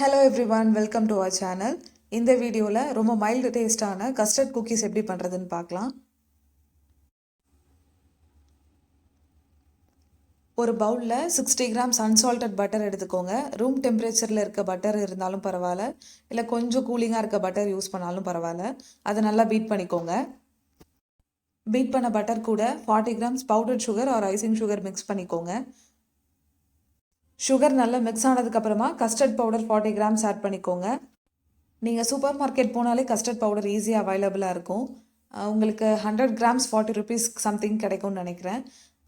Hello everyone, welcome to our channel. இந்த வீடியோல ரொம்ப மைல்டு டேஸ்டான கஸ்டர்ட் குக்கீஸ் எப்படி பண்றதுன்னு பார்க்கலாம். ஒரு பவுல்ல 60 grams unsalted butter எடுத்துக்கோங்க. ரூம் டெம்பரேச்சர்ல இருக்க பட்டர் இருந்தாலும் பரவாயில்ல, இல்ல கொஞ்சம் கூலிங்கா இருக்க பட்டர் யூஸ் பண்ணாலும் பரவாயில்ல. அதை நல்லா பீட் பண்ணிக்கோங்க. பீட் பண்ண பட்டர் கூட 40 grams powdered sugar or icing sugar mix பண்ணிக்கோங்க. சுகர் நல்லா மிக்ஸ் ஆனதுக்கப்புறமா கஸ்டர்ட் பவுடர் 40 grams ஆட் பண்ணிக்கோங்க. நீங்கள் சூப்பர் மார்க்கெட் போனாலே கஸ்டர்ட் பவுடர் ஈஸியாக அவைலபிளாக இருக்கும். உங்களுக்கு 100 grams 40 rupees சம்திங் கிடைக்கும்னு நினைக்கிறேன்.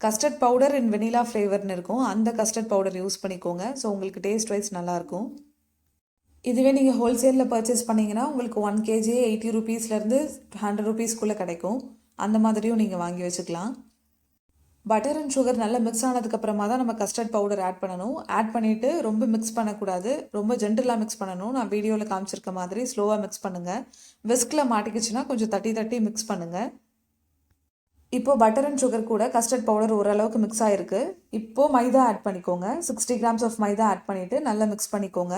கஸ்டர்ட் பவுடர் இன் வெனிலா ஃப்ளேவர்னு இருக்கும், அந்த கஸ்டர்ட் பவுடர் யூஸ் பண்ணிக்கோங்க. ஸோ உங்களுக்கு டேஸ்ட் வைஸ் நல்லாயிருக்கும். இதுவே நீங்கள் ஹோல்சேலில் பர்ச்சேஸ் பண்ணிங்கன்னா உங்களுக்கு 1 kg 80 rupeesலேருந்து 100 rupeesக்குள்ளே கிடைக்கும். அந்த மாதிரியும் நீங்கள் வாங்கி வச்சுக்கலாம். பட்டர் அண்ட் சுகர் நல்லா மிக்ஸ் ஆனதுக்கப்புறமா தான் நம்ம கஸ்டர்ட் பவுடர் ஆட் பண்ணணும். ஆட் பண்ணிவிட்டு ரொம்ப மிக்ஸ் பண்ணக்கூடாது, ரொம்ப ஜென்டிலாக மிக்ஸ் பண்ணணும். நான் வீடியோவில் காமிச்சிருக்க மாதிரி ஸ்லோவாக மிக்ஸ் பண்ணுங்கள். விஸ்கில் மாட்டிக்கிச்சுன்னா கொஞ்சம் தட்டி தட்டி மிக்ஸ் பண்ணுங்கள். இப்போது பட்டர் அண்ட் சுகர் கூட கஸ்டர்ட் பவுடர் ஓரளவுக்கு மிக்ஸ் ஆகிருக்கு. இப்போது மைதா ஆட் பண்ணிக்கோங்க. 60 grams ஆஃப் மைதா ஆட் பண்ணிவிட்டு நல்லா மிக்ஸ் பண்ணிக்கோங்க.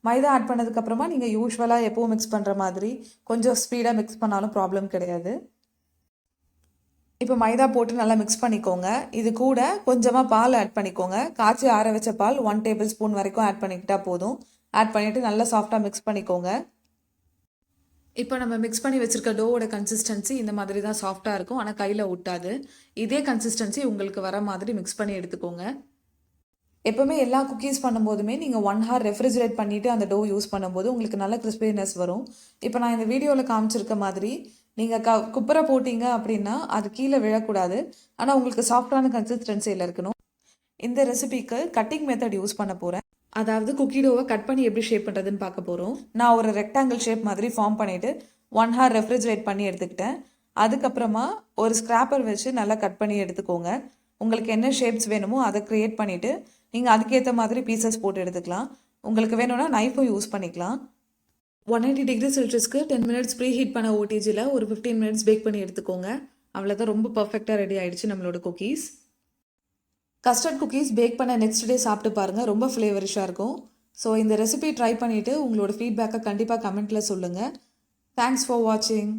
மைதா ஆட் பண்ணதுக்கப்புறமா நீங்கள் யூஸ்வலாக எப்போவும் மிக்ஸ் பண்ணுற மாதிரி கொஞ்சம் ஸ்பீடாக மிக்ஸ் பண்ணாலும் ப்ராப்ளம் கிடையாது. இப்போ மைதா போட்டு நல்லா மிக்ஸ் பண்ணிக்கோங்க. இது கூட கொஞ்சமாக பால் ஆட் பண்ணிக்கோங்க. காய்ச்சி ஆற வச்ச பால் 1 tablespoon வரைக்கும் ஆட் பண்ணிக்கிட்டா போதும். ஆட் பண்ணிவிட்டு நல்லா சாஃப்டாக மிக்ஸ் பண்ணிக்கோங்க. இப்போ நம்ம மிக்ஸ் பண்ணி வச்சுருக்க டோவோட கன்சிஸ்டன்சி இந்த மாதிரி தான் சாஃப்டாக இருக்கும், ஆனால் கையில் ஒட்டாது. இதே கன்சிஸ்டன்சி உங்களுக்கு வர மாதிரி மிக்ஸ் பண்ணி எடுத்துக்கோங்க. எப்போவுமே எல்லா குக்கீஸ் பண்ணும்போதுமே நீங்கள் 1 hour ரெஃப்ரிஜரேட் பண்ணிவிட்டு அந்த டோ யூஸ் பண்ணும்போது உங்களுக்கு நல்ல கிறிஸ்பினஸ் வரும். இப்போ நான் இந்த வீடியோவில் காமிச்சிருக்க மாதிரி நீங்கள் குப்பரை போட்டிங்க அப்படின்னா அது கீழே விழக்கூடாது, ஆனால் உங்களுக்கு சாஃப்டான கன்சிஸ்டன்சியில் இருக்கணும். இந்த ரெசிபிக்கு கட்டிங் மெத்தட் யூஸ் பண்ண போகிறேன். அதாவது குக்கி டோவை கட் பண்ணி எப்படி ஷேப் பண்ணுறதுன்னு பார்க்க போகிறோம். நான் ஒரு ரெக்டாங்கிள் ஷேப் மாதிரி ஃபார்ம் பண்ணிவிட்டு 1 hour ரெஃப்ரிஜரேட் பண்ணி எடுத்துக்கிட்டேன். அதுக்கப்புறமா ஒரு ஸ்க்ராப்பர் வச்சு நல்லா கட் பண்ணி எடுத்துக்கோங்க. உங்களுக்கு என்ன ஷேப்ஸ் வேணுமோ அதை க்ரியேட் பண்ணிவிட்டு நீங்கள் அதுக்கேற்ற மாதிரி பீசஸ் போட்டு எடுத்துக்கலாம். உங்களுக்கு வேணும்னா நைஃபும் யூஸ் பண்ணிக்கலாம். 180 degree செல்சியஸ்க்கு 10 minutes ப்ரீ ஹீட் பண்ண ஓடிஜியில் ஒரு 15 minutes பேக் பண்ணி எடுத்துக்கோங்க. அவ்வளோதான், ரொம்ப பர்ஃபெக்டாக ரெடி ஆகிடுச்சு நம்மளோட குக்கீஸ். கஸ்டர்ட் குக்கீஸ் பேக் பண்ண நெக்ஸ்ட் டே சாப்பிட்டு பாருங்கள், ரொம்ப ஃப்ளேவரிஷாக இருக்கும். ஸோ இந்த ரெசிபி ட்ரை பண்ணிவிட்டு உங்களோட ஃபீட்பேக்கை கண்டிப்பாக கமெண்ட்டில் சொல்லுங்கள். தேங்க்ஸ் ஃபார் வாட்சிங்.